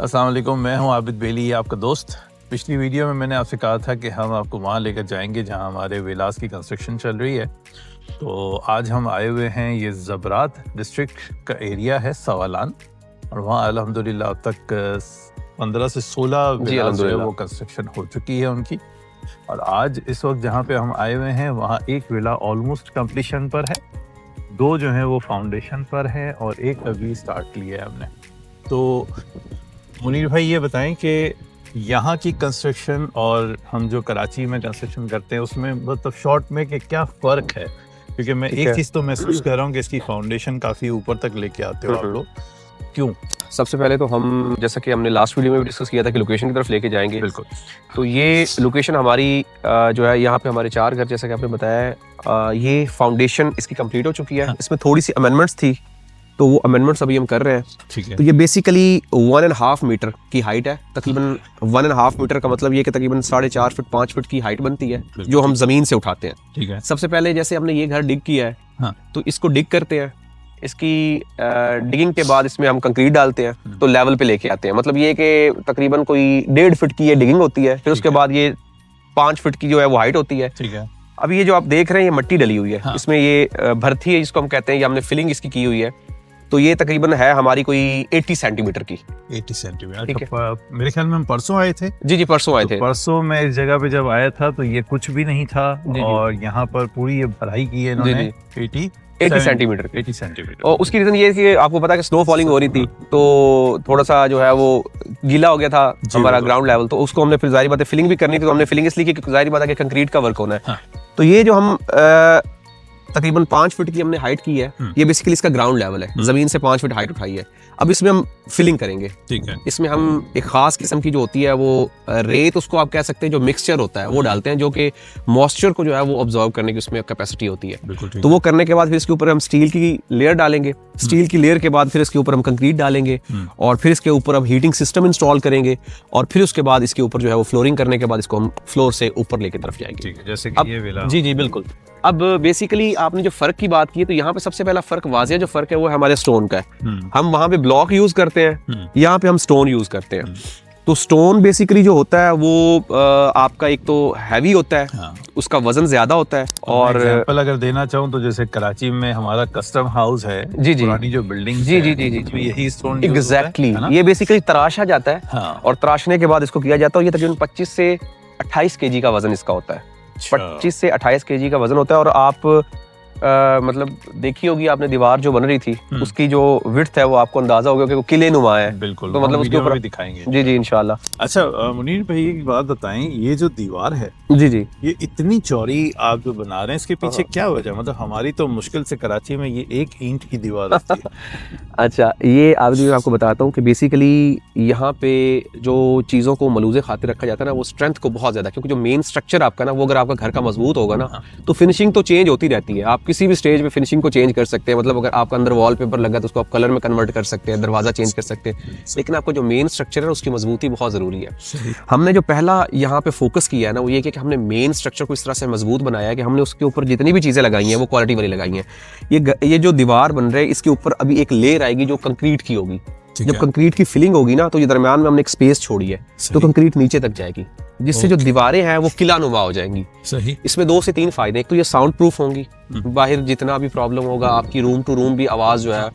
अस्सलाम वालेकुम, मैं हूं आबिद बेली, आपका दोस्त। पिछली वीडियो में मैंने आपसे कहा था कि हम आपको वहां लेकर जाएंगे जहां हमारे विलास की कंस्ट्रक्शन चल रही है। तो आज हम आए हुए हैं, ये ज़बरात डिस्ट्रिक्ट का एरिया है, सवालान, और वहाँ अल्हम्दुलिल्लाह अब तक 15 से 16 विलास जो है वो कंस्ट्रक्शन हो चुकी है उनकी। और आज इस वक्त जहाँ पे हम आए हुए हैं वहाँ एक विला ऑलमोस्ट कंप्लीशन पर है, 2 जो हैं वो फाउंडेशन पर है और एक अभी स्टार्ट लिया है हमने। तो मुनीर भाई ये बताएं कि यहाँ की कंस्ट्रक्शन और हम जो कराची में कंस्ट्रक्शन करते हैं उसमें मतलब शॉर्ट में कि क्या फ़र्क है, क्योंकि मैं एक चीज़ तो महसूस कर रहा हूँ कि इसकी फाउंडेशन काफ़ी ऊपर तक लेके आते हो आप लोग, क्यों? सबसे पहले तो हम, जैसा कि हमने लास्ट वीडियो में भी डिस्कस किया था कि लोकेशन की तरफ लेके जाएंगे। बिल्कुल। तो ये लोकेशन हमारी जो है, यहाँ पे हमारे 4 घर, जैसा कि आपने बताया, ये फाउंडेशन इसकी कंप्लीट हो चुकी है। इसमें थोड़ी सी अमेंडमेंट्स थी, तो वो अमेंडमेंट्स अभी हम कर रहे हैं। ठीक है। तो ये बेसिकली 1.5 मीटर की हाइट है, तकरीबन 1.5 मीटर का मतलब ये कि तकरीबन 4.5 फुट 5 फुट की हाइट बनती है जो हम जमीन से उठाते हैं। ठीक है। सबसे पहले जैसे हमने ये घर डिग किया है, हाँ। तो इसको डिग करते हैं, इसकी डिगिंग के बाद इसमें हम कंक्रीट डालते हैं, तो लेवल पे लेके आते हैं। मतलब ये कि तकरीबन कोई 1.5 फुट की ये डिगिंग होती है, फिर उसके बाद ये 5 फुट की जो है वो हाइट होती है। ठीक है। अब ये जो आप देख रहे हैं ये मट्टी डली हुई है। हाँ। इसमें ये भरती है जिसको हम कहते हैं, ये हमने फिलिंग इसकी की हुई है। तो ये तकरीबन है हमारी कोई 80 सेंटीमीटर की। 80 सेंटीमीटर। ठीक है। मेरे ख्याल में हम परसों आए थे। जी परसों आए थे। परसों मैं इस जगह पे जब आया था तो ये कुछ भी नहीं था, और यहाँ पर पूरी ये भराई की है इन्होंने 80 सेंटीमीटर। 80 सेंटीमीटर। और उसकी रीजन ये है कि आपको पता है कि स्नो फॉलिंग हो रही थी, तो थोड़ा सा जो है वो गीला हो गया था हमारा ग्राउंड लेवल, तो उसको हमने फिर जाहिर बात है फिलिंग भी करनी थी। तो हमने फिलिंग इसलिए की, जाहिर बात है कि कंक्रीट का वर्क होना है। हाँ। तो ये जो हम तकरीबन 5 फुट की हमने हाइट की है, ये बेसिकली इसका ग्राउंड लेवल है, जमीन से 5 फुट हाइट उठाई है। अब इसमें हम फिलिंग करेंगे। ठीक है। इसमें हम एक खास किस्म की जो होती है वो रेत, उसको आप कह सकते हैं, जो मिक्सचर होता है वो डालते हैं, जो कि मॉइस्चर को जो है वो ऑब्जर्व करने की उसमें कैपेसिटी होती है। तो वो करने के बाद फिर इसके ऊपर हम स्टील की लेयर डालेंगे। स्टील की लेयर के बाद फिर इसके ऊपर हम कंक्रीट डालेंगे, और फिर इसके ऊपर हम हीटिंग सिस्टम इंस्टॉल करेंगे, और फिर उसके बाद इसके ऊपर जो है वो फ्लोरिंग करने के बाद इसको हम फ्लोर से ऊपर लेके तरफ जाएंगे। ठीक है, जैसे कि ये विला। जी बिल्कुल। अब बेसिकली आपने जो फर्क की बात की है, तो यहाँ पे सबसे पहला फर्क, वाजिया जो फर्क है, वो है हमारे स्टोन का है। हम वहां पे ब्लॉक यूज करते हैं, यहाँ पे हम स्टोन यूज करते हैं। तो स्टोन बेसिकली जो होता है वो आपका एक तो हैवी होता है। हाँ। उसका वजन ज्यादा होता है। और एग्जांपल अगर देना चाहूँ तो जैसे कराची में हमारा कस्टम हाउस है, पुरानी जो बिल्डिंग, जी यही स्टोन एग्जैक्टली ये बेसिकली तराशा जाता है। हाँ। और तराशने के बाद इसको किया जाता है। ये तकरीबन 25 से 28 केजी का वजन इसका होता है। 25 से 28 केजी का वजन होता है। और आप मतलब देखी होगी आपने, दीवार जो बन रही थी उसकी जो विड्थ है वो आपको अंदाजा होगा कि वो किले नुमा है। बिल्कुल। तो मतलब उसके ऊपर दिखाएंगे। जी इंशाल्लाह। अच्छा मुनीर भाई एक बात बताएं, ये जो दीवार है जी ये इतनी चौड़ी आप जो बना रहे हैं, इसके पीछे क्या वजह? मतलब हमारी तो मुश्किल से कराची में ये 1 ईंट की दीवार होती है। अच्छा, ये आपको बताता हूँ कि बेसिकली यहाँ पे जो चीज़ों को मलूज़े खातिर रखा जाता है ना, वो स्ट्रेंथ को बहुत ज़्यादा, क्योंकि जो मेन स्ट्रक्चर आपका ना, वो अगर आपका घर का मजबूत होगा ना, तो फिनिशिंग तो चेंज होती रहती है। आप किसी भी स्टेज पे फिनिशिंग को चेंज कर सकते हैं। मतलब अगर आपका अंदर वॉलपेपर लगा तो उसको आप कलर में कन्वर्ट कर सकते हैं, दरवाजा चेंज कर सकते हैं, लेकिन आपको जो मेन स्ट्रक्चर है उसकी मजबूती बहुत ज़रूरी है। हमने जो पहला यहाँ पे फोकस किया है ना, वो ये कि हमने मेन स्ट्रक्चर को इस तरह से मजबूत बनाया है कि हमने उसके ऊपर जितनी भी चीज़ें लगाई हैं वो क्वालिटी वाली लगाई हैं। ये जो दीवार बन रहे हैं, इसके ऊपर अभी एक लेयर आएगी जो कंक्रीट की होगी। जब कंक्रीट की फिलिंग होगी ना, तो ये दरमियान में हमने एक स्पेस छोड़ी है, तो कंक्रीट नीचे तक जाएगी, जिससे जो दीवारें हैं वो किला नुमा हो जाएंगी। सही। इसमें 2 से 3 फायदे। एक तो ये साउंड प्रूफ होंगी, बाहर जितना भी प्रॉब्लम होगा आपकी रूम टू रूम भी आवाज जो है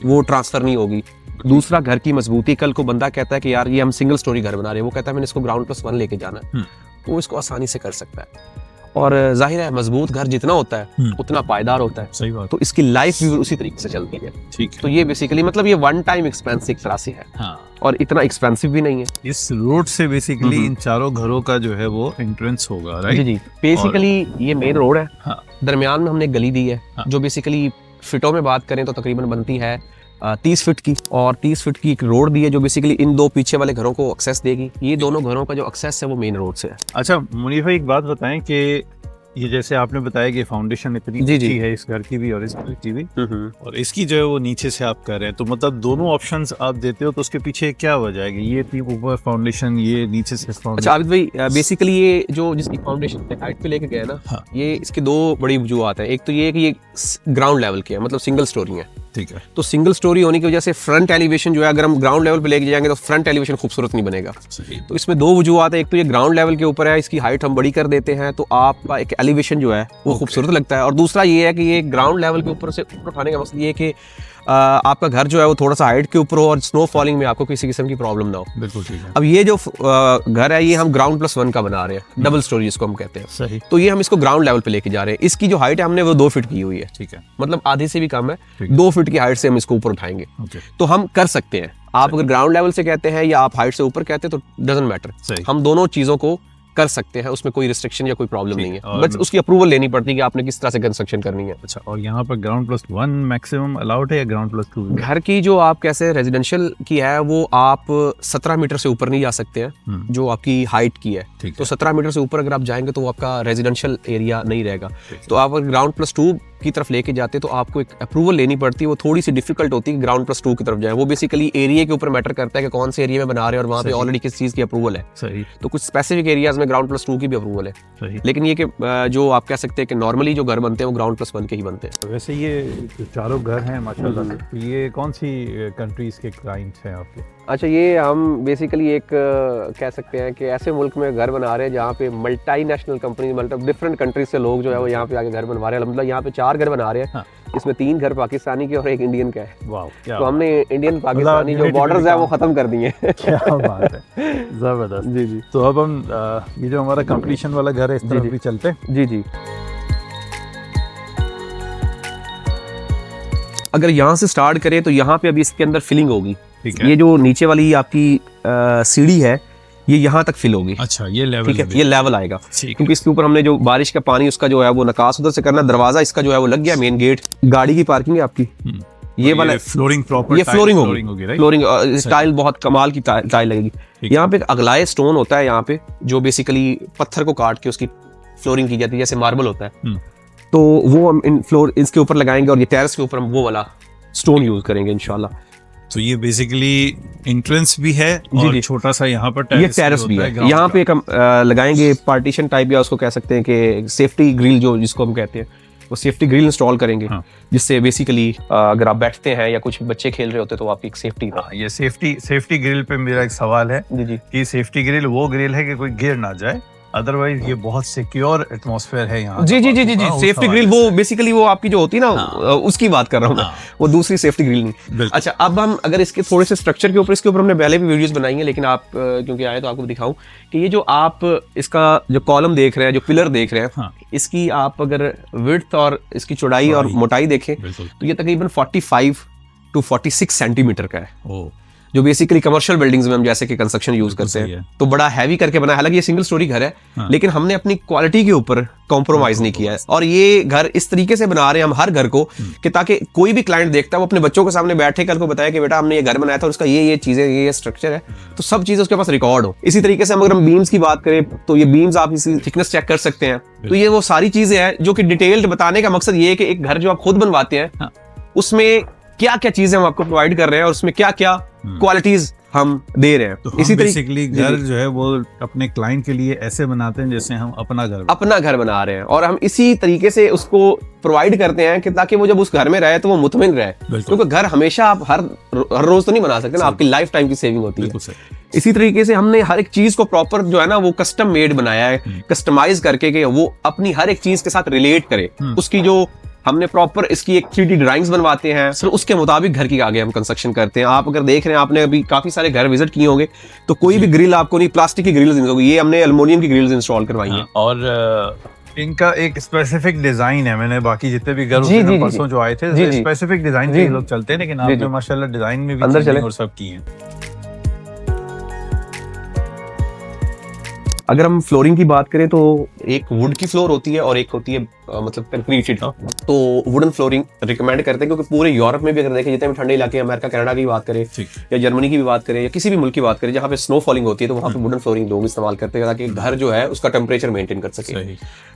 वो ट्रांसफर नहीं होगी। दूसरा, घर की मजबूती। कल को बंदा कहता है कि यार ये हम सिंगल स्टोरी घर बना रहे हैं, वो कहता है मैंने इसको ground+1 लेके जाना है, तो वो इसको आसानी से कर सकता है। और जाहिर है मजबूत घर जितना होता है उतना पायदार होता है। सही बात। तो इसकी लाइफ भी उसी तरीके से चलती है। ठीक है। तो ये बेसिकली मतलब ये 1 टाइम एक्सपेंस एक तरह से है। हाँ। और इतना एक्सपेंसिव भी नहीं है। इस रोड से बेसिकली इन चारों घरों का जो है वो एंट्रेंस होगा, राइट? जी बेसिकली ये मेन रोड है। हाँ। दरमियान में हमने गली दी है। हाँ। जो बेसिकली फिटों में बात करें तो तकरीबन बनती है 30 फीट की, और 30 फीट की एक रोड दी है जो बेसिकली इन 2 पीछे वाले घरों को एक्सेस देगी। ये दोनों घरों का जो एक्सेस है वो मेन रोड से है। अच्छा मुनीर भाई एक बात बताएं कि ये जैसे आपने बताया कि फाउंडेशन इतनी अच्छी है इस घर की भी और इस घर की भी, और इसकी जो है वो नीचे से आप कर रहे हैं, तो मतलब दोनों ऑप्शंस आप देते हो, तो उसके पीछे क्या वजह है? ये थी ऊपर फाउंडेशन, ये नीचे से फाउंडेशन। अच्छा आबिद भाई, बेसिकली ये जो जिसकी फाउंडेशन पे हाइट पे लेके गए ना, ये इसके 2 बड़ी वजूहत हैं। एक तो ये कि ये ग्राउंड लेवल की है, मतलब सिंगल स्टोरी है। ठीक है। तो सिंगल स्टोरी होने की वजह से फ्रंट एलिवेशन जो है, अगर हम ग्राउंड लेवल पे लेके जाएंगे तो फ्रंट एलिवेशन खूबसूरत नहीं बनेगा। सही। तो इसमें दो वजूहत है, एक तो ये ग्राउंड लेवल के ऊपर है, इसकी हाइट हम बड़ी कर देते हैं तो आपका एक एलिवेशन जो है वो खूबसूरत लगता है, और दूसरा ये है कि ये ग्राउंड लेवल के ऊपर से ऊपर उठाने का मकसद ये है कि आपका घर जो है वो थोड़ा सा हाइट के ऊपर हो और स्नो फॉलिंग में आपको किसी किस्म की प्रॉब्लम ना हो। बिल्कुल ठीक है। अब ये जो घर है ये हम ग्राउंड +1 का बना रहे हैं, डबल स्टोरी जिसको हम कहते हैं। सही। तो ये हम इसको ग्राउंड लेवल पे लेके जा रहे हैं। इसकी जो हाइट है हमने वो 2 फीट की हुई है, ठीक है। मतलब आधे से भी कम है, ठीक है। 2 फीट की हाइट से हम इसको ऊपर उठाएंगे। ओके। तो हम कर सकते हैं, आप अगर ग्राउंड लेवल से कहते हैं या आप हाइट से ऊपर कहते हैं तो डजंट मैटर, सही। हम दोनों चीजों को कर सकते हैं, उसमें कोई रिस्ट्रिक्शन या कोई प्रॉब्लम नहीं है, और- बस उसकी अप्रूवल लेनी पड़ती है कि आपने किस तरह से कंस्ट्रक्शन करनी है। अच्छा, और यहाँ पर ग्राउंड +1 मैक्सिमम अलाउड है या ग्राउंड +2? घर की जो आप कैसे रेजिडेंशियल की है वो आप 17 मीटर से ऊपर नहीं जा सकते हैं, जो आपकी हाइट की है। ठीक तो है। 17 मीटर से ऊपर अगर आप जाएंगे तो वो आपका रेजिडेंशियल एरिया नहीं रहेगा। ठीक है। तो आप अगर ग्राउंड +2 की तरफ लेके जाते तो आपको एक अप्रूवल लेनी पड़ती है, वो थोड़ी सी डिफिकल्ट होती है ग्राउंड +2 की तरफ जाए। वो बेसिकली एरिया के ऊपर मैटर करता है कि कौन से एरिया में बना रहे हैं और वहाँ पे सही। ऑलरेडी किस चीज़ की अप्रूवल है। सही। तो कुछ स्पेसिफिक एरियाज में ग्राउंड +2 की भी अप्रूवल है, सही। लेकिन ये कि जो आप कह सकते हैं कि नॉर्मली जो घर बनते हैं वो ग्राउंड +1 के ही बनते हैं। वैसे ये जो चारों घर हैं माशाल्लाह से, तो ये कौन सी कंट्रीज के क्लाइंट्स हैं आपके? अच्छा, ये हम बेसिकली एक कह सकते हैं कि ऐसे मुल्क में घर बना रहे हैं जहाँ पे मल्टी नेशनल कंपनी, मतलब डिफरेंट कंट्रीज से लोग जो है वो यहाँ पे आके घर बनवा रहे हैं। मतलब यहाँ पे 4 घर बना रहे हैं। हाँ। इसमें 3 घर पाकिस्तानी के और एक इंडियन का है। वाह, क्या तो हमने इंडियन पाकिस्तानी जो relatively बॉर्डर्स है वो कम। खत्म कर दिए हैं। क्या बात है, जबरदस्त। जी जी तो अब हम ये जो हमारा कंप्लीशन वाला घर है इस तरफ जी। भी चलते हैं। जी जी। अगर यहाँ से स्टार्ट करें तो यहाँ पे अभी इसके अंदर फिलिंग होगी। ठीक है। ये जो नीचे वाली आपकी सीढ़ी है ये यहाँ तक फिल होगी। अच्छा, ये लेवल ठीक है, ये लेवल आएगा ठीक क्योंकि इसके ऊपर हमने जो बारिश का पानी उसका जो है वो निकास उधर से करना। दरवाजा इसका जो है वो लग गया, मेन गेट, गाड़ी की पार्किंग है आपकी। ये वाला फ्लोरिंग प्रॉपर, ये फ्लोरिंग होगी, राइट? फ्लोरिंग टाइल बहुत कमाल की टाइल लगेगी। ठीक यहाँ पे एक अगलाए स्टोन होता है यहाँ पे, जो बेसिकली पत्थर को काट के उसकी फ्लोरिंग की जाती है, जैसे मार्बल होता है। तो वो हम इन फ्लोर इसके ऊपर लगाएंगे और ये टेरेस के ऊपर हम वो वाला स्टोन यूज करेंगे इंशाल्लाह। तो ये बेसिकली एंट्रेंस भी है जी, और जी। छोटा सा यहाँ पर ये टेरेस भी है। ground यहाँ का। पे एक हम लगाएंगे पार्टीशन टाइप, या उसको कह सकते हैं कि सेफ्टी ग्रिल जो जिसको हम कहते हैं, वो सेफ्टी ग्रिल इंस्टॉल करेंगे। हाँ। जिससे बेसिकली अगर आप बैठते हैं या कुछ बच्चे खेल रहे होते हैं तो आपकी एक सेफ्टी है। हाँ, ये सेफ्टी ग्रिल पे मेरा एक सवाल है जी जी कि सेफ्टी ग्रिल वो ग्रिल है कि कोई गिर ना जाए, अदरवाइज ये बहुत सिक्योर एटमॉस्फेयर है यहाँ जी का। जी जी जी जी। हाँ, उस सेफ्टी हवाले ग्रिल से। वो बेसिकली वो आपकी जो होती है ना, उसकी बात कर रहा हूँ मैं, हाँ। वो दूसरी सेफ्टी ग्रिल नहीं। बिल्कुल। अच्छा, अब हम अगर इसके थोड़े से स्ट्रक्चर के ऊपर, इसके ऊपर हमने पहले भी वीडियोस बनाई हैं, लेकिन आप क्योंकि आए तो आपको दिखाऊं कि ये जो आप इसका जो कॉलम देख रहे हैं, जो पिलर देख रहे हैं, हाँ। इसकी आप अगर विड्थ और इसकी चौड़ाई और मोटाई देखें बिल्कुल। तो ये तकरीबन 45 to 46 सेंटीमीटर का है, ओ, जो बेसिकली कमर्शियल बिल्डिंग्स में हम जैसे कि कंस्ट्रक्शन यूज करते सही हैं। है। तो बड़ा हैवी करके बना है, हालांकि ये सिंगल स्टोरी घर है, हाँ। लेकिन हमने अपनी क्वालिटी के ऊपर कॉम्प्रोमाइज नहीं किया है। और ये घर इस तरीके से बना रहे हैं हम हर घर को कि ताकि कोई भी क्लाइंट देखता है वो अपने बच्चों के सामने बैठे कल को बताया कि बेटा हमने ये घर बनाया था और उसका ये चीजें, ये स्ट्रक्चर है, तो सब चीजें उसके पास रिकॉर्ड हो। इसी तरीके से हम अगर हम बीम्स की बात करें तो ये बीम्स आप इसी थिकनेस चेक कर सकते हैं। तो ये वो सारी चीजें हैं जो कि डिटेल्ड बताने का मकसद ये है कि एक घर जो आप खुद बनवाते हैं हाँ। उसमें क्या क्या चीजें हम आपको प्रोवाइड कर रहे हैं और उसमें क्या क्या क्वालिटीज हम दे रहे हैं। तो हम बेसिकली घर जो है वो अपने क्लाइंट के लिए ऐसे बनाते हैं जैसे हम अपना घर बना रहे हैं, और हम इसी तरीके से उसको प्रोवाइड करते हैं कि ताकि वो जब उस घर में रहे तो वो मुतमिन रहे, क्योंकि घर हमेशा आप हर रोज तो नहीं बना सकते ना, आपकी लाइफ टाइम की सेविंग होती है। इसी तरीके से हमने हर एक चीज को प्रॉपर जो है ना वो कस्टम मेड बनाया है, कस्टमाइज करके कि वो अपनी हर एक चीज के साथ रिलेट करे। उसकी जो हमने प्रॉपर इसकी एक 3D ड्राइंग्स बनवाते हैं, फिर उसके मुताबिक घर की आगे हम कंस्ट्रक्शन करते हैं। आप अगर देख रहे हैं, आपने अभी काफी सारे घर विजिट किए होंगे, तो कोई भी ग्रिल आपको नहीं प्लास्टिक की ग्रिल्स नहीं होगी, ये हमने एल्युमिनियम की ग्रिल्स इंस्टॉल करवाई हैं। और इनका एक स्पेसिफिक डिजाइन है। मैंने बाकी जितने भी घर परसों जो आए थे स्पेसिफिक डिजाइन पे लोग चलते हैं, लेकिन आपने माशाल्लाह डिजाइन में भी अंदर चले और सब की हैं। अगर हम फ्लोरिंग की बात करें तो एक वुड की फ्लोर होती है और एक होती है मतलब कंक्रीटेड। तो वुडन फ्लोरिंग रिकमेंड करते हैं, क्योंकि पूरे यूरोप में भी अगर देखें, जितने भी ठंडे इलाके, अमेरिका कनाडा की बात करें या जर्मनी की भी बात करें या किसी भी मुल्क की बात करें जहाँ पे स्नो फॉलिंग होती है, तो वहाँ पे वुडन फ्लोरिंग लोग इस्तेमाल करते हैं ताकि घर जो है उसका टेम्परेचर मेंटेन कर सके।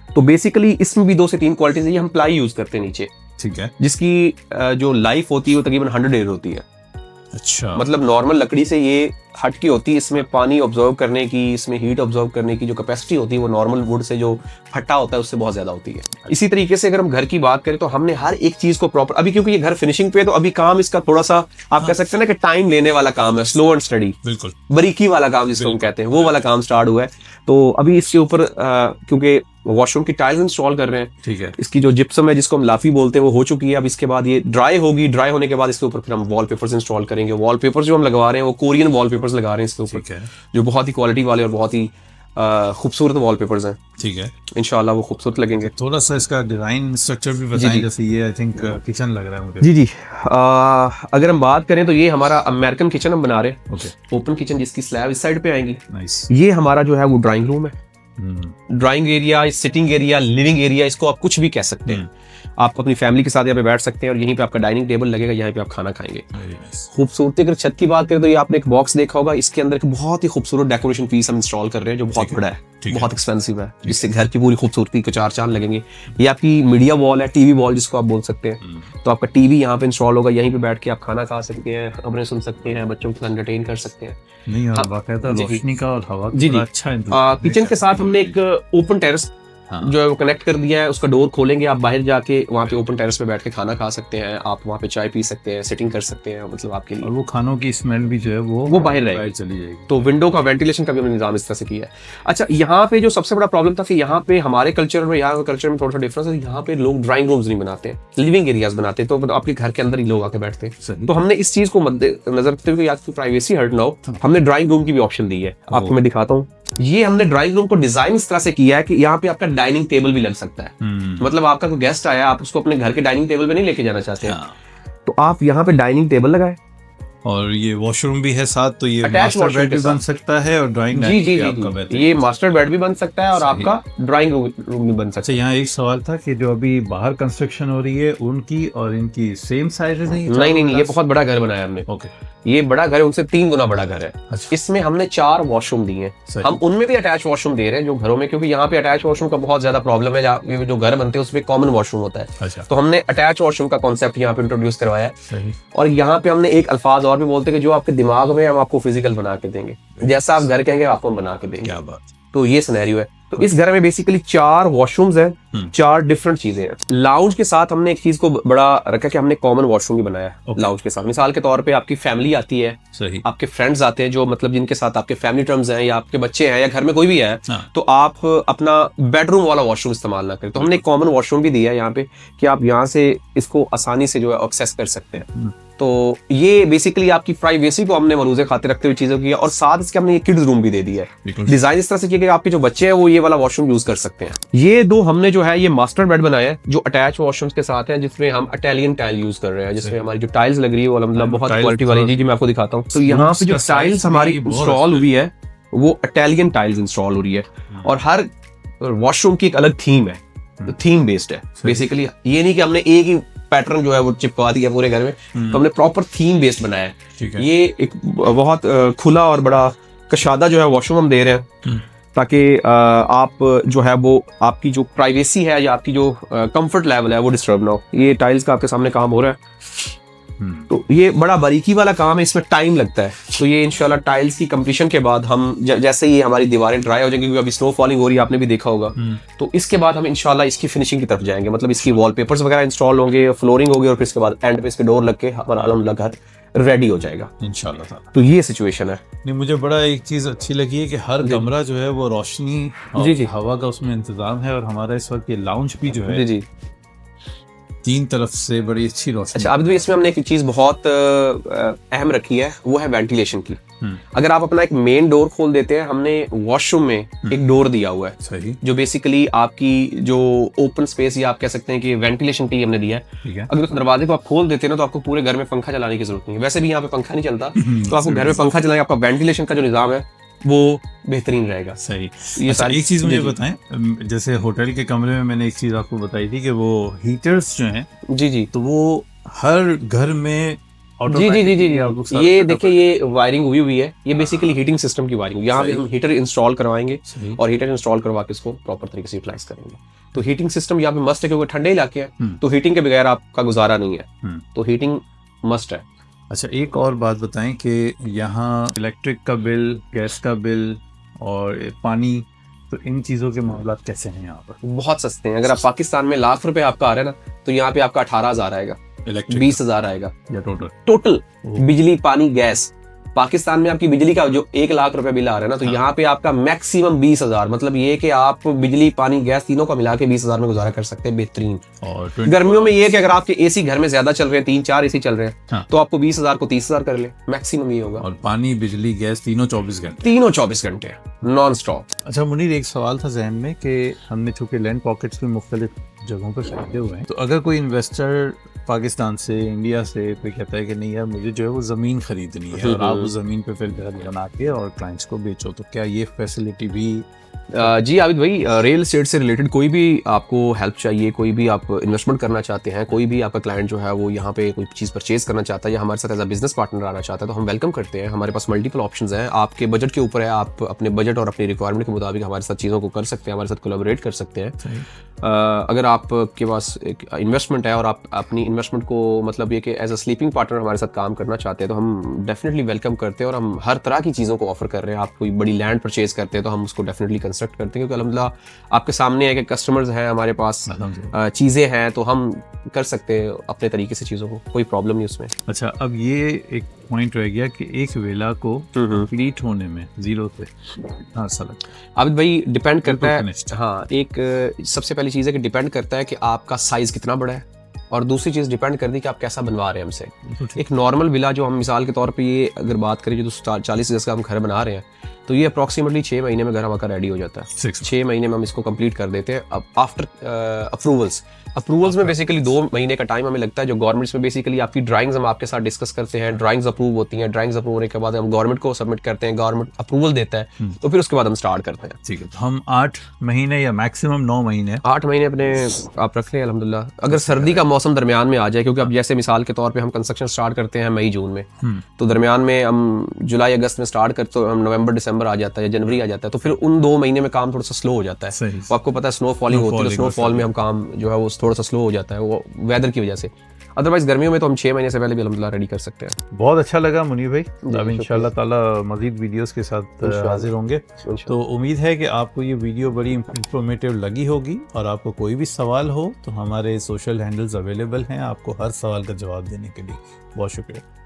तो बेसिकली इसमें भी 2 से 3 क्वालिटीज है। हम प्लाई यूज करते हैं नीचे, ठीक है, जिसकी जो लाइफ होती है वो तकरीबन 100 ईयर होती है। अच्छा, मतलब नॉर्मल लकड़ी से ये हट की होती है, इसमें पानी ऑब्जर्व करने की, इसमें हीट ऑब्जर्व करने की जो कैपेसिटी होती है वो नॉर्मल वुड से जो फट्टा होता है उससे बहुत ज्यादा होती है। इसी तरीके से अगर हम घर की बात करें तो हमने हर एक चीज को प्रॉपर, अभी क्योंकि ये घर फिनिशिंग पे है तो अभी काम इसका थोड़ा सा आप कह सकते हैं ना कि टाइम लेने वाला काम है, स्लो एंड स्टडी, बिल्कुल बारीकी वाला काम जिसको हम कहते हैं, वो वाला काम स्टार्ट हुआ है। तो अभी इसके ऊपर क्योंकि वॉशरूम की टाइल्स इंस्टॉल कर रहे हैं, ठीक है, इसकी जो जिप्सम है जिसको हम लाफी बोलते हैं वो हो चुकी है। अब इसके बाद ये ड्राई होगी, ड्राई होने के बाद इसके ऊपर फिर हम वॉलपेपर्स इंस्टॉल करेंगे। वॉलपेपर्स जो हम लगा रहे हैं वो कोरियन वॉलपेपर्स लगा रहे हैं इसके ऊपर, ठीक है, जो बहुत ही क्वालिटी वाले और बहुत ही खूबसूरत वॉलपेपर्स हैं। ठीक है, इंशाल्लाह वो खूबसूरत लगेंगे। थोड़ा सा इसका डिजाइन स्ट्रक्चर भी बताएं। जैसे ये आई थिंक किचन लग रहा है मुझे। जी जी, अगर हम बात करें तो ये हमारा अमेरिकन किचन हम बना रहे हैं, ओके, ओपन किचन जिसकी स्लैब इस साइड पे आएगी। नाइस। ये हमारा जो है वो ड्राइंग रूम है, drawing area, sitting area, living area, इसको आप कुछ भी कह सकते हैं। आप अपनी फैमिली के साथ यहाँ पे बैठ सकते हैं और यहीं पे आपका डाइनिंग टेबल लगेगा, यहाँ पे आप खाना खाएंगे। खूबसूरती अगर छत की बात करें तो ये आपने एक बॉक्स देखा होगा, इसके अंदर एक बहुत ही खूबसूरत डेकोरेशन पीस हम इंस्टॉल कर रहे हैं जो बहुत बड़ा है, बहुत एक्सपेंसिव है, जिससे घर की पूरी खूबसूरती के चार चांद लगेंगे। ये आपकी मीडिया वॉल है, टीवी वॉल जिसको आप बोल सकते हैं। तो आपका टीवी यहाँ पे इंस्टॉल होगा, यहीं पे बैठ के आप खाना खा सकते हैं, खबरें सुन सकते हैं, बच्चों को एंटरटेन कर सकते हैं। नहीं, और बाकायदा रोशनी का और हवा जी का अच्छा इंतजाम। किचन के साथ हमने एक ओपन टेरेस जो है वो कनेक्ट कर दिया है, उसका डोर खोलेंगे, आप बाहर जाके वहाँ पे ओपन टेरेस पे बैठ के खाना खा सकते हैं, आप वहाँ पे चाय पी सकते हैं, सिटिंग कर सकते हैं, मतलब आपके लिए। और वो खानों की स्मेल भी जो है वो बाहर रहेगी, चली जाएगी। तो विंडो का वेंटिलेशन का भी हमने निजाम इस तरह से किया है। अच्छा, यहाँ पे जो सबसे बड़ा प्रॉब्लम था कि यहाँ पे हमारे कल्चर में, यहाँ कल्चर में थोड़ा सा डिफरेंस है, यहाँ पे लोग ड्राइंग रूम्स नहीं बनाते, लिविंग एरियाज बनाते, तो आपके घर के अंदर ही लोग आके बैठते हैं। तो हमने इस चीज को मद्देनजर रखते हुए आपकी प्राइवेसी हर्ट ना हो, हमने ड्राइंग रूम की भी ऑप्शन दी है। आपको मैं दिखाता हूँ, ये हमने ड्राइंग रूम को डिजाइन इस तरह से किया है कि यहाँ पे आपका डाइनिंग टेबल भी लग सकता है। मतलब आपका कोई गेस्ट आया, आप उसको अपने घर के डाइनिंग टेबल पे नहीं लेके जाना चाहते हैं, तो आप यहाँ पे डाइनिंग टेबल लगाए। और ये वॉशरूम भी है साथ, तो ये Attached मास्टर washroom बेड के भी साथ। बन सकता है और ड्राइंग जी जी जी, ये मास्टर बेड भी बन सकता है और आपका ड्राइंग रूम भी बन सकता अच्छा, यहाँ एक सवाल था कि जो अभी बाहर कंस्ट्रक्शन हो रही है उनकी और इनकी सेम साइज नहीं? नहीं, ये बहुत बड़ा घर बनाया हमने। ओके, ये बड़ा घर है, उनसे 3 गुना बड़ा घर है। अच्छा। इसमें हमने 4 वॉशरूम दिए हैं, हम उनमें भी अटैच वॉशरूम दे रहे हैं जो घरों में, क्योंकि यहाँ पे अटैच वॉशरूम का बहुत ज्यादा प्रॉब्लम है, ये जो घर बनते हैं उसमें कॉमन वॉशरूम होता है। अच्छा, तो हमने अटैच वॉशरूम का कॉन्सेप्ट यहाँ पे इंट्रोड्यूस करवाया है। सही। और यहाँ पे हमने एक अल्फाज और भी बोलते हैं कि जो आपके दिमाग में हम आपको फिजिकल बना के देंगे, जैसा आप घर कहेंगे आपको हम बना के देंगे। क्या बात। तो ये सिनेरियो है। तो इस घर में बेसिकली 4 वॉशरूम्स हैं, 4 डिफरेंट चीजें हैं। लाउंज के साथ हमने एक चीज को बड़ा रखा कि हमने कॉमन वॉशरूम भी बनाया है लाउंज के साथ। मिसाल के तौर पे आपकी फैमिली आती है, सही, आपके फ्रेंड्स आते हैं जो मतलब जिनके साथ आपके फैमिली टर्म्स हैं, या आपके बच्चे हैं, या घर में कोई भी है, तो आप अपना बेडरूम वाला वॉशरूम इस्तेमाल ना करें। तो हमने एक कॉमन वॉशरूम भी दिया है यहाँ पे कि आप यहाँ से इसको आसानी से जो है एक्सेस कर सकते हैं। तो ये बेसिकली आपकी प्राइवेसी को हमने मलूज़े खातिर रखते हुए चीज़ों की है। और साथ इसके हमने ये किड्स रूम भी दे दिया है, डिजाइन इस तरह से किया कि आपके जो बच्चे हैं वो ये वाला वॉशरूम यूज कर सकते हैं। ये 2 हमने जो है ये मास्टर बेड बनाया है जो अटैच वॉशरूम्स के साथ है, जिसमें हम इटालियन टाइल यूज कर रहे हैं, जिसमें हमारी जो टाइल्स लग रही है वो मतलब बहुत क्वालिटी वाली। जी मैं आपको दिखाता हूँ। तो यहाँ पे जो टाइल्स हमारी इंस्टॉल हुई है वो इटालियन टाइल्स इंस्टॉल हो रही है, और हर वॉशरूम की एक अलग थीम है, थीम बेस्ड है बेसिकली। ये नहीं कि हमने एक ही पैटर्न जो है वो चिपका दिया पूरे घर में, तो हमने प्रॉपर थीम बेस्ड बनाया है। ये एक बहुत खुला और बड़ा कशादा जो है वॉशरूम हम दे रहे हैं, ताकि आप जो है वो आपकी जो प्राइवेसी है या आपकी जो कंफर्ट लेवल है वो डिस्टर्ब ना हो। ये टाइल्स का आपके सामने काम हो रहा है, तो ये बड़ा बारीकी वाला काम है, इसमें टाइम लगता है। तो ये इंशाल्लाह टाइल्स की कंप्लीशन के बाद हम जैसे ही हमारी दीवारें ड्राई हो जाएंगी, क्योंकि अभी स्नो फॉलिंग हो रही है, आपने भी देखा होगा, तो इसके बाद हम इंशाल्लाह इसकी फिनिशिंग की तरफ जाएंगे। मतलब इसकी वॉलपेपर्स वगैरह इंस्टॉल होंगे, फ्लोरिंग होगी, और फिर इसके बाद एंड पे इसके डोर लग के हमारा अलहमदुलिल्लाह घर रेडी हो जाएगा इंशाल्लाह। तो ये सिचुएशन है। नहीं, मुझे बड़ा एक चीज अच्छी लगी है कि हर कमरा जो है वो रोशनी और हवा का उसमें इंतजाम है, और हमारा इस वक्त ये लाउंज भी जो है जी 3 तरफ से बड़ी अच्छी रोशनी। अच्छा, अभी इसमें हमने एक चीज बहुत अहम रखी है, वो है वेंटिलेशन की। अगर आप अपना एक मेन डोर खोल देते हैं, हमने वॉशरूम में एक डोर दिया हुआ है, सही, जो बेसिकली आपकी जो ओपन स्पेस या आप कह सकते हैं कि वेंटिलेशन के लिए हमने दिया है। अगर उस दरवाजे को आप खोल देते हैं ना, तो आपको पूरे घर में पंखा चलाने की जरूरत नहीं है। वैसे भी यहाँ पे पंखा नहीं चलता, तो आपको घर में पंखा चलाने, आपका वेंटिलेशन का जो निजाम है वो बेहतरीन रहेगा। सही। ये सारी एक चीज मुझे बताएं, जैसे होटल के कमरे में मैंने एक चीज आपको बताई थी कि वो हीटर्स जो हैं, जी तो वो हर घर में जी, ये देखिए ये वायरिंग हुई है, ये बेसिकली हीटिंग सिस्टम की वायरिंग। यहाँ पे हम हीटर इंस्टॉल करवाएंगे और हीटर इंस्टॉल करवा के इसको प्रॉपर तरीके से यूटिलाइज करेंगे। तो हीटिंग सिस्टम यहाँ पे मस्ट है, क्योंकि ठंडे इलाके हैं, तो हीटिंग के बगैर आपका गुजारा नहीं है, तो हीटिंग मस्ट है। अच्छा, एक और बात बताएं कि यहाँ इलेक्ट्रिक का बिल, गैस का बिल और पानी, तो इन चीज़ों के मामलात कैसे हैं यहाँ पर? बहुत सस्ते हैं। अगर आप पाकिस्तान में लाख रुपए आपका आ रहा है ना, तो यहाँ पे आपका 18,000 आएगा, इलेक्ट्रिक 20,000 आएगा या टोटल? टोटल बिजली पानी गैस। पाकिस्तान में आपकी बिजली का जो 1 लाख रुपए बिल आ रहा है ना, तो यहाँ पे आपका मैक्सिमम 20,000, मतलब ये कि आप बिजली पानी गैस तीनों का मिला के 20,000 में गुजारा कर सकते हैं बेहतरीन। और गर्मियों में ये है कि अगर आपके एसी घर में ज्यादा चल रहे हैं, 3-4 एसी चल रहे हैं, हाँ। तो आपको 20,000 को 30,000 कर ले, मैक्सिमम ये होगा। और पानी बिजली गैस तीनों 24 घंटे? तीनों 24 घंटे नॉन स्टॉप। अच्छा मुनीर, एक सवाल था जहन में कि हमने चूंकि लैंड पॉकेट्स में मुख्तलिफ जगहों पर खरीदे हुए हैं, तो अगर कोई इन्वेस्टर पाकिस्तान से, इंडिया से कोई कहता है कि नहीं यार मुझे जो है वो ज़मीन खरीदनी है और आप उस ज़मीन पे फिर घर बना के और क्लाइंट्स को बेचो, तो क्या ये फैसिलिटी भी? जी आबिद भाई, रियल एस्टेट से रिलेटेड कोई भी आपको हेल्प चाहिए, कोई भी आप इन्वेस्टमेंट करना चाहते हैं, कोई भी आपका क्लाइंट जो है वो यहाँ पे कोई चीज़ परचेज करना चाहता है या हमारे साथ एज अ बिजनेस पार्टनर आना चाहता है, तो हम वेलकम करते हैं। हमारे पास मल्टीपल ऑप्शंस हैं, आपके बजट के ऊपर है, आप अपने बजट और अपनी रिक्वायरमेंट के मुताबिक हमारे साथ चीज़ों को कर सकते हैं, हमारे साथ कोलैबोरेट कर सकते हैं। अगर आपके पास एक इन्वेस्टमेंट है और आप अपनी इन्वेस्टमेंट को मतलब ये कि एज अ स्लीपिंग पार्टनर हमारे साथ काम करना चाहते हैं, तो हम डेफिनेटली वेलकम करते हैं और हम हर तरह की चीज़ों को ऑफर कर रहे हैं। आप कोई बड़ी लैंड परचेज करते हैं तो हम उसको डेफिनेटली कंस्ट्रक्ट करते हैं, क्योंकि अलहमदिल्ला आपके सामने है कि कस्टमर्स हैं हमारे पास, चीज़ें हैं, तो हम कर सकते हैं अपने तरीके से चीज़ों को, कोई प्रॉब्लम नहीं उसमें। अच्छा, अब ये एक पॉइंट रह गया कि एक विला को कंप्लीट होने में जीरो से हाँ साल आबिद भाई डिपेंड करता है। finished। हाँ, एक सबसे पहली चीज़ है कि डिपेंड करता है कि आपका साइज़ कितना बड़ा है, और दूसरी चीज़ डिपेंड करती है कि आप कैसा बनवा रहे हैं हमसे। एक नॉर्मल विला जो हम मिसाल के तौर पे ये अगर बात करें, जो 40 गज का हम घर बना रहे हैं, तो ये अप्रॉक्सीमेटली 6 महीने में घर हमारा रेडी हो जाता है। 6 महीने में हम इसको कंप्लीट कर देते हैं। अब आफ्टर अप्रूवल्स में बेसिकली 2 महीने का टाइम हमें लगता है। जो गवर्नमेंट्स में बेसिकली आपकी ड्राइंग्स हम आपके साथ डिस्कस करते हैं, ड्राइंग्स अप्रूव होती हैं, ड्राइंग्स अप्रूव होने के बाद हम गवर्नमेंट को सबमिट करते हैं, गवर्नमेंट अप्रूवल देता है, तो फिर उसके बाद हम स्टार्ट करते हैं। ठीक है, तो हम 8 महीने या मैक्सिमम 9 महीने 8 महीने अपने आप रख लें अल्हम्दुलिल्लाह। अगर सर्दी का मौसम दरमियान में आ जाए, क्योंकि अब जैसे मिसाल के तौर पे हम कंस्ट्रक्शन स्टार्ट करते हैं मई जून में, तो दरमियान में हम जुलाई अगस्त में स्टार्ट करते, तो हम नवंबर दिसंबर आ जाता है या जनवरी आ जाता है, तो फिर उन 2 महीने में काम थोड़ा सा स्लो हो जाता है। तो आपको पता है स्नो फॉलिंग होती है, स्नो फॉल में हम काम जो है वो थोड़ा सा स्लो हो जाता है, वो वेदर की वजह से। अदरवाइज गर्मियों में तो हम 6 महीने से पहले भी अल्हम्दुलिल्लाह रेडी कर सकते हैं। बहुत अच्छा लगा मुनीर भाई। अब इंशाल्लाह ताला मजीद वीडियोस के साथ हाजिर होंगे। तो उम्मीद है कि आपको ये वीडियो बड़ी इंफॉर्मेटिव लगी होगी, और आपको कोई भी सवाल हो तो हमारे सोशल हैंडल्स अवेलेबल हैं आपको हर सवाल का जवाब देने के लिए। बहुत शुक्रिया।